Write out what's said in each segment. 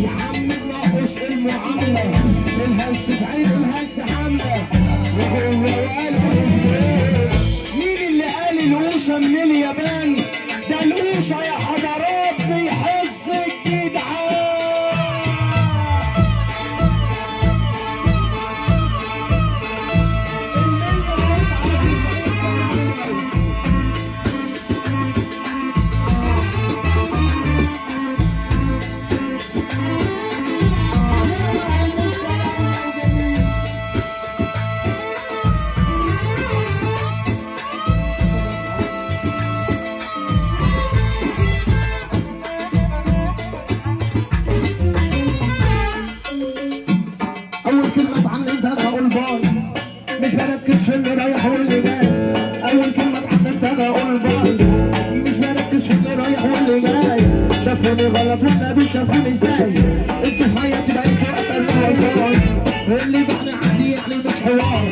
يا عم ناقص المعاملة، الهلس في عين الهلس حملة، وهو قال مين اللي قال القوشة من اليابان؟ ده القوشة يا حضرات بيحس الجدعان. أول كلمة اتعلمتها بقول باي، مش بركز في اللي رايح واللي جاي. أول كلمة اتعلمتها بقول باي، مش بركز في اللي رايح واللي جاي. شافوني غلط والنبي شافوني ازاي، انتوا في حياتي بقيتوا أتقل وفاي. اللي بعد عندي يعني مش حوار،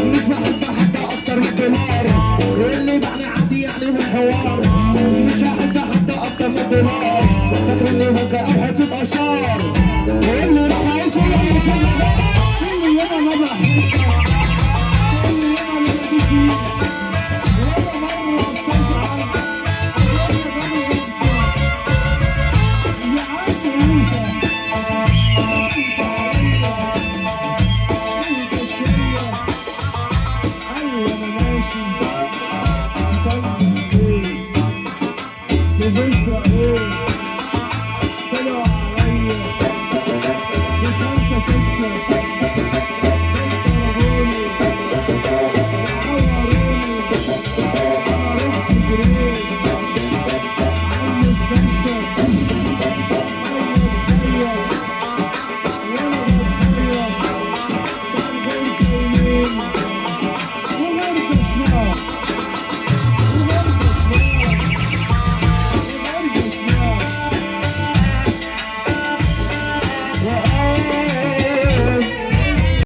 مش بحب حد أكتر من دولار. اللي بعد عندي يعني مش حوار، مش هحب حد أكتر من دولار. فاكرني بكا أو حتة أشار.